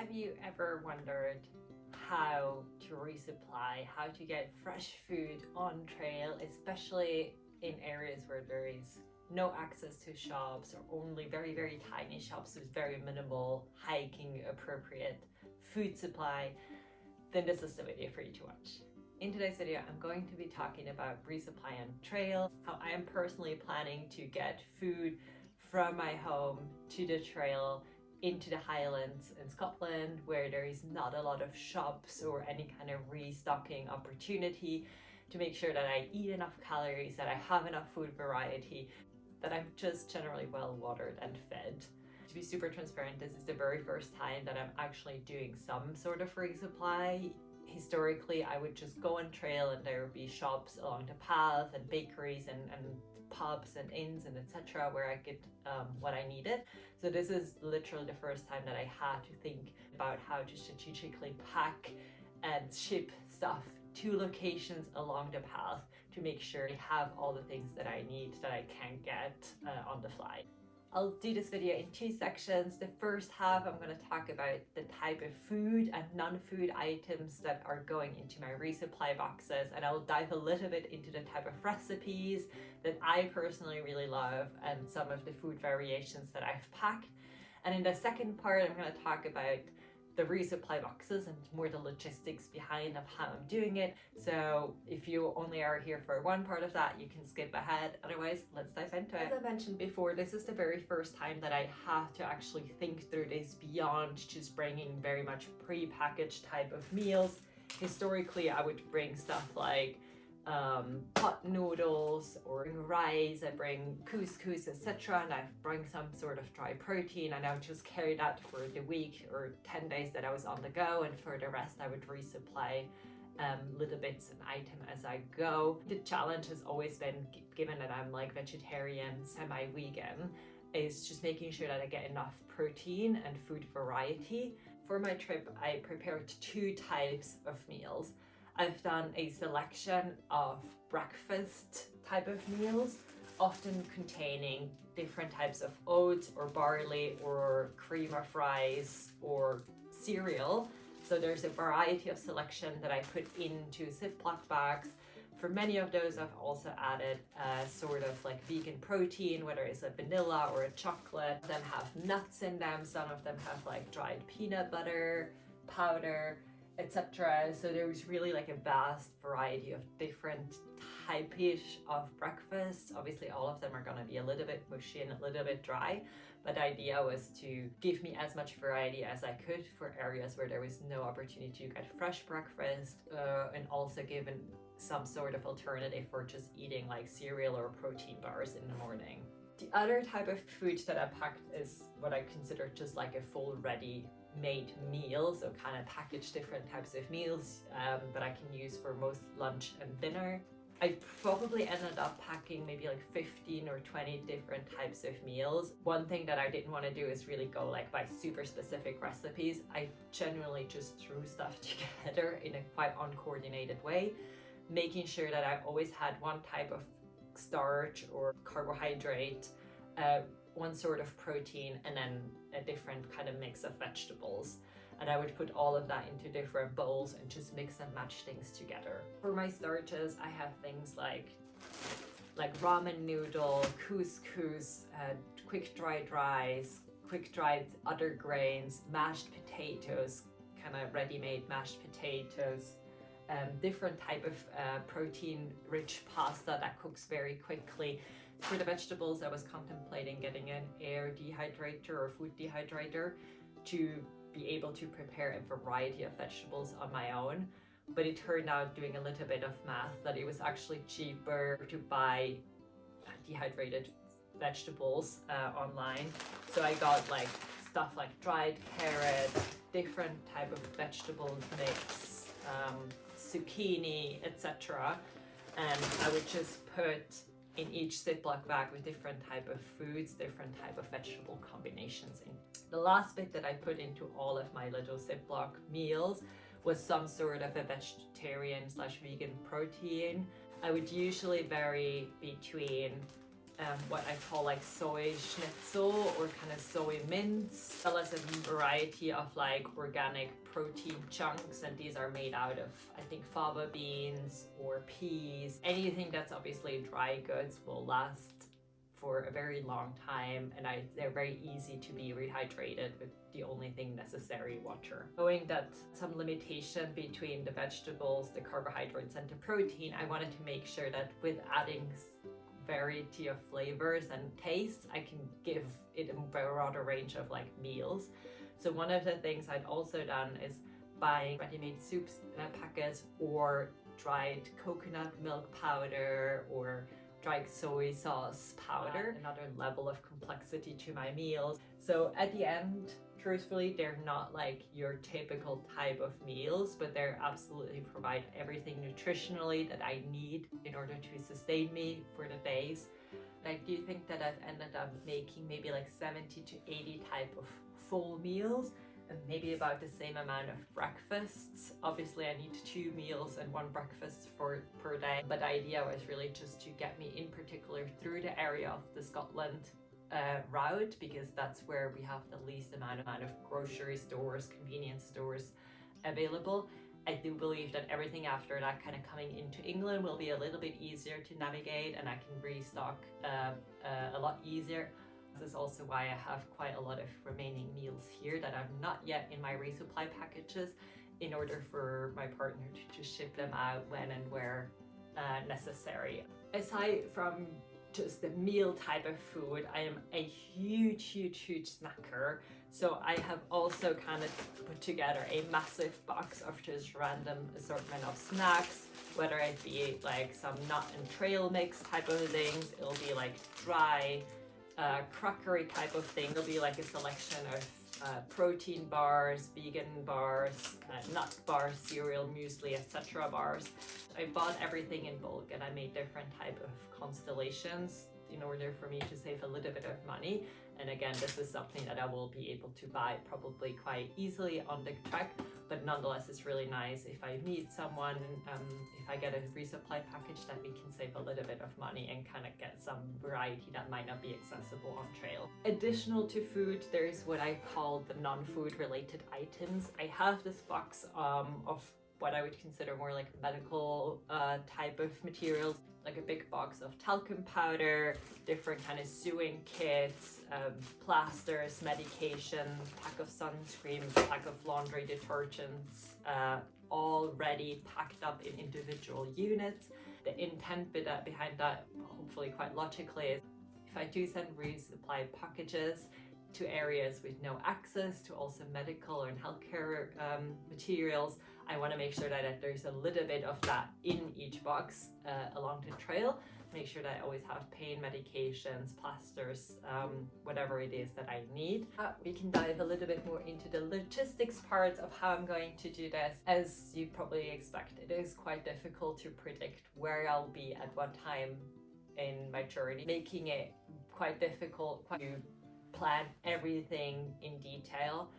Have you ever wondered how to resupply, how to get fresh food on trail, especially in areas where there is no access to shops or only very tiny shops with very minimal hiking appropriate food supply? Then this is the video for you to watch. In today's video, I'm going to be talking about resupply on trail, how I am personally planning to get food from my home to the trail into the Highlands in Scotland, where there is not a lot of shops or any kind of restocking opportunity, to make sure that I eat enough calories, that I have enough food variety, that I'm just generally well watered and fed. To be super transparent, this is the very first time that I'm actually doing some sort of resupply. Historically, I would just go on trail and there would be shops along the path and bakeries and pubs and inns and etc. where I get what I needed. So this is literally the first time that I had to think about how to strategically pack and ship stuff to locations along the path to make sure I have all the things that I need that I can get on the fly. I'll do this video in two sections. The first half, I'm going to talk about the type of food and non-food items that are going into my resupply boxes, and I'll dive a little bit into the type of recipes that I personally really love and some of the food variations that I've packed. And in the second part, I'm going to talk about the resupply boxes and more the logistics behind of how I'm doing it. So if you only are here for one part of that, you can skip ahead. Otherwise, let's dive into it. As I mentioned before, this is the very first time that I have to actually think through this beyond just bringing very much pre-packaged type of meals. Historically, I would bring stuff like pot noodles or rice, I bring couscous, etc., and I bring some sort of dry protein, and I would just carry that for the week or 10 days that I was on the go, and for the rest I would resupply little bits and item as I go. The challenge has always been, given that I'm like vegetarian, semi-vegan, is just making sure that I get enough protein and food variety. For my trip, I prepared two types of meals. I've done a selection of breakfast type of meals, often containing different types of oats or barley or cream of rice or cereal. So there's a variety of selection that I put into Ziploc bags. For many of those, I've also added a sort of like vegan protein, whether it's a vanilla or a chocolate. Some have nuts in them, some of them have like dried peanut butter, powder, etc. So there was really like a vast variety of different type-ish of breakfast. Obviously all of them are going to be a little bit mushy and a little bit dry, but the idea was to give me as much variety as I could for areas where there was no opportunity to get fresh breakfast, and also given some sort of alternative for just eating like cereal or protein bars in the morning. The other type of food that I packed is what I consider just like a full ready made meal, so kind of package different types of meals that I can use for most lunch and dinner. I probably ended up packing maybe like 15 or 20 different types of meals. One thing that I didn't want to do is really go like by super specific recipes. I generally just threw stuff together in a quite uncoordinated way, making sure that I always had one type of starch or carbohydrate, one sort of protein, and then a different kind of mix of vegetables. And I would put all of that into different bowls and just mix and match things together. For my starches, I have things like ramen noodle, couscous, quick dried rice, quick dried other grains, mashed potatoes, kind of ready-made mashed potatoes, different type of protein-rich pasta that cooks very quickly. For the vegetables, I was contemplating getting an air dehydrator or food dehydrator to be able to prepare a variety of vegetables on my own. But it turned out, doing a little bit of math, that it was actually cheaper to buy dehydrated vegetables online. So I got like stuff like dried carrot, different type of vegetable mix, zucchini, etc. And I would just put in each Ziploc bag with different type of foods, different type of vegetable combinations in. The last bit that I put into all of my little Ziploc meals was some sort of a vegetarian/vegan protein. I would usually vary between what I call like soy schnitzel or kind of soy mince, as well as a variety of like organic protein chunks, and these are made out of, I think, fava beans or peas. Anything that's obviously dry goods will last for a very long time, and they're very easy to be rehydrated with the only thing necessary, water. Knowing that some limitation between the vegetables, the carbohydrates, and the protein, I wanted to make sure that with adding variety of flavors and tastes, I can give it a broader range of like meals. So one of the things I'd also done is buying ready-made soups packets or dried coconut milk powder or dried soy sauce powder. Another level of complexity to my meals. So at the end, truthfully, they're not like your typical type of meals, but they absolutely provide everything nutritionally that I need in order to sustain me for the days. I do think that I've ended up making maybe like 70 to 80 type of full meals and maybe about the same amount of breakfasts. Obviously I need 2 meals and 1 breakfast per day, but the idea was really just to get me in particular through the area of the Scotland route, because that's where we have the least amount of grocery stores, convenience stores available. I do believe that everything after that, kind of coming into England, will be a little bit easier to navigate, and I can restock a lot easier. This is also why I have quite a lot of remaining meals here that I'm not yet in my resupply packages, in order for my partner to ship them out when and where necessary. Aside from just the meal type of food, I am a huge snacker. So I have also kind of put together a massive box of just random assortment of snacks, whether it be like some nut and trail mix type of things, it'll be like dry crockery type of thing. It'll be like a selection of protein bars, vegan bars, nut bars, cereal, muesli, etc. bars. I bought everything in bulk and I made different type of constellations in order for me to save a little bit of money. And again, this is something that I will be able to buy probably quite easily on the trek, but nonetheless, it's really nice if I meet someone, if I get a resupply package, that we can save a little bit of money and kind of get some variety that might not be accessible on trail. Additional to food, there's what I call the non-food related items. I have this box of what I would consider more like medical type of materials, like a big box of talcum powder, different kind of sewing kits, plasters, medication, pack of sunscreen, pack of laundry detergents, all ready packed up in individual units. The intent behind that, hopefully quite logically, is if I do send resupply packages to areas with no access to also medical and healthcare materials, I want to make sure that there's a little bit of that in each box along the trail. Make sure that I always have pain medications, plasters, whatever it is that I need. We can dive a little bit more into the logistics parts of how I'm going to do this. As you probably expect, it is quite difficult to predict where I'll be at what time in my journey, making it quite difficult to plan everything in detail.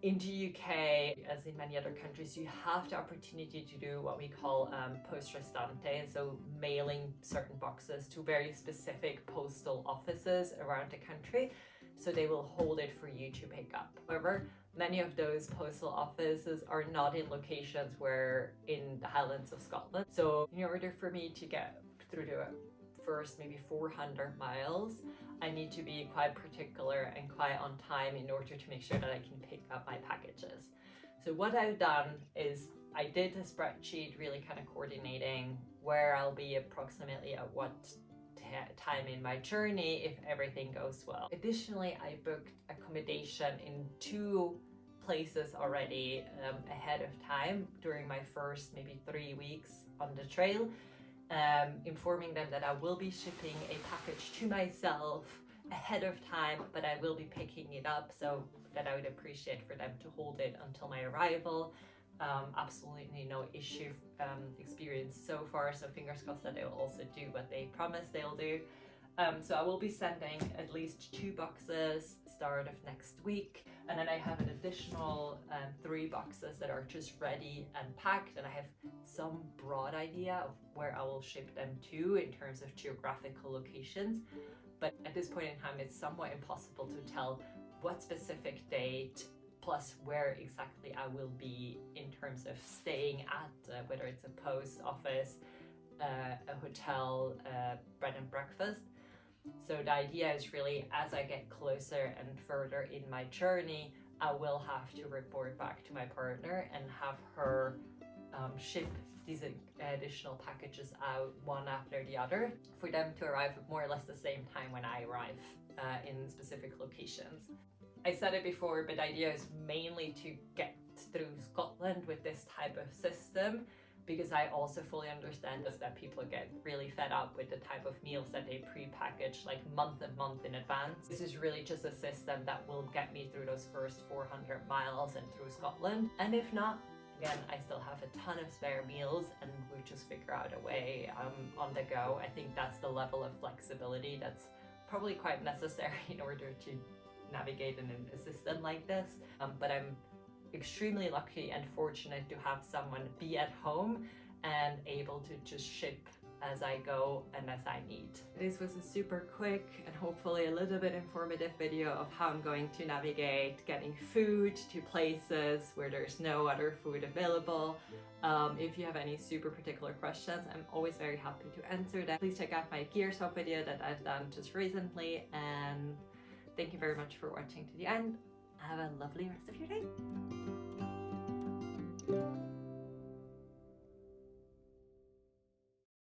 In the UK, as in many other countries, you have the opportunity to do what we call post restante, so mailing certain boxes to very specific postal offices around the country, so they will hold it for you to pick up. However, many of those postal offices are not in locations where in the Highlands of Scotland. So in order for me to get through the first maybe 400 miles, I need to be quite particular and quite on time in order to make sure that I can pick up my packages. So what I've done is I did a spreadsheet really kind of coordinating where I'll be approximately at what time in my journey if everything goes well. Additionally, I booked accommodation in 2 places already ahead of time during my first maybe 3 weeks on the trail. Informing them that I will be shipping a package to myself ahead of time, but I will be picking it up, so that I would appreciate for them to hold it until my arrival. Absolutely no issue experienced so far, so fingers crossed that they will also do what they promise they'll do. So I will be sending at least 2 boxes start of next week, and then I have an additional 3 boxes that are just ready and packed, and I have some broad idea of where I will ship them to in terms of geographical locations. But at this point in time, it's somewhat impossible to tell what specific date plus where exactly I will be in terms of staying at, whether it's a post office, a hotel, bed and breakfast. So the idea is really, as I get closer and further in my journey, I will have to report back to my partner and have her ship these additional packages out one after the other for them to arrive at more or less the same time when I arrive in specific locations. I said it before, but the idea is mainly to get through Scotland with this type of system, because I also fully understand that people get really fed up with the type of meals that they pre-package like month in advance. This is really just a system that will get me through those first 400 miles and through Scotland. And if not, again, I still have a ton of spare meals and we just figure out a way on the go. I think that's the level of flexibility that's probably quite necessary in order to navigate in a system like this. But I'm extremely lucky and fortunate to have someone be at home and able to just ship as I go and as I need. This was a super quick and hopefully a little bit informative video of how I'm going to navigate getting food to places where there's no other food available. If you have any super particular questions, I'm always very happy to answer them. Please check out my gear swap video that I've done just recently, and thank you very much for watching to the end. Have a lovely rest of your day.